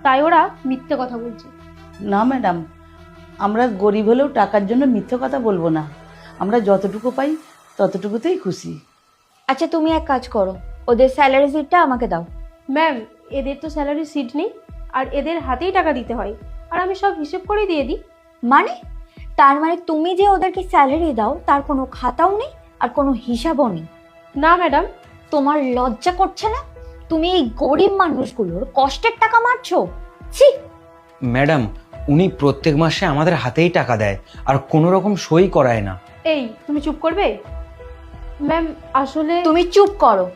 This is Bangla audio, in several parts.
তাই ওরা মিথ্যে কথা বলছে। না ম্যাডাম, আমরা গরিব হলেও টাকার জন্য মিথ্যে কথা বলবো না। আমরা যতটুকু পাই ততটুকুতেই খুশি। আচ্ছা তুমি এক কাজ করো, ওদের স্যালারি শিটটা আমাকে দাও। ম্যাম, এদের তো স্যালারি সিট নেই, আর এদের হাতেই টাকা দিতে হয়, আর আমি সব হিসেব করে দিয়ে দিই। মানে তার মানে তুমি যে ওদেরকে স্যালারি দাও তার কোনো খাতাও নেই আর কোনো হিসাবও নেই? না ম্যাডাম। তোমার লজ্জা করছে না? তুমি এই গরিব মানুষগুলোর কষ্টের টাকা মারছো? ছি! ম্যাডাম, উনি প্রত্যেক মাসে আমাদের হাতেই টাকা দেয় আর কোনো রকম সই করায় না। এই তুমি চুপ করবে? ম্যাম আসলে তুমি চুপ করো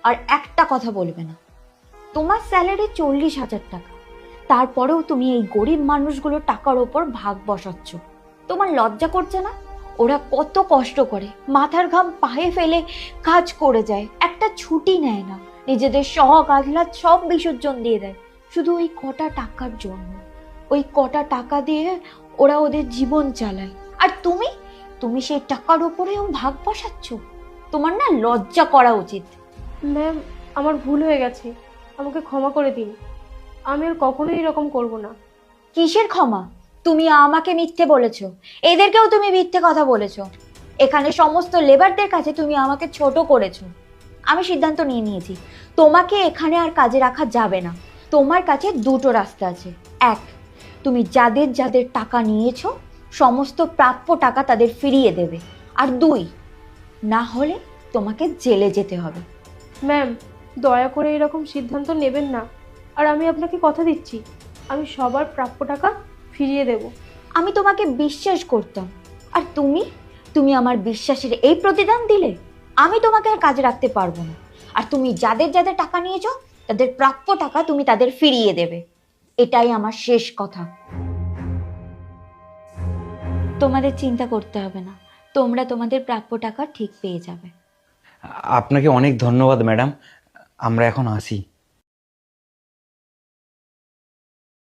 আর একটা কথা বলবে না। তোমার স্যালারি 40,000 টাকা, তারপরেও তুমি এই গরিব মানুষগুলোর টাকার ওপর ভাগ বসাচ্ছ। তোমার লজ্জা করছে না? ওরা কত কষ্ট করে, মাথার ঘাম পায়ে ফেলে কাজ করে যায়, একটা ছুটি নেয় না, নিজেদের শখ আহ্লাদ সব বিসর্জন দিয়ে দেয় শুধু ওই কটা টাকার জন্য। ওই কটা টাকা দিয়ে ওরা ওদের জীবন চালায়, আর তুমি তুমি সেই টাকার উপরেও ভাগ বসাচ্ছ। তোমার না লজ্জা করা উচিত। ম্যাম, আমার ভুল হয়ে গেছে, আমাকে ক্ষমা করে দিন। আমি আর কখনোই এরকম করব না। কিসের ক্ষমা? তুমি আমাকে মিথ্যে বলেছো, এদেরকেও তুমি মিথ্যে কথা বলেছো, এখানে সমস্ত লেবারদের কাছে তুমি আমাকে ছোট করেছো। আমি সিদ্ধান্ত নিয়ে নিয়েছি, তোমাকে এখানে আর কাজে রাখা যাবে না। তোমার কাছে দুটো রাস্তা আছে। এক, তুমি যাদের যাদের টাকা নিয়েছো সমস্ত প্রাপ্য টাকা তাদের ফিরিয়ে দেবে। আর দুই, না হলে তোমাকে জেলে যেতে হবে। ম্যাম, দয়া করে এরকম সিদ্ধান্ত নেবেন না, আর আমি আপনাকে কথা দিচ্ছি আমি সবার প্রাপ্য টাকা ফিরিয়ে দেব। আমি তোমাকে বিশ্বাস করতাম, আর তুমি তুমি আমার বিশ্বাসের এই প্রতিদান দিলে? আমি তোমাকে আর কাজে রাখতে পারবো না। আর তুমি যাদের যাদের টাকা নিয়েছো তাদের প্রাপ্য টাকা তুমি তাদের ফিরিয়ে দেবে, এটাই আমার শেষ কথা। তোমাদের চিন্তা করতে হবে না, তোমরা তোমাদের প্রাপ্য টাকা ঠিক পেয়ে যাবে। আপনাকে অনেক ধন্যবাদ ম্যাডাম, আমরা এখন আসি।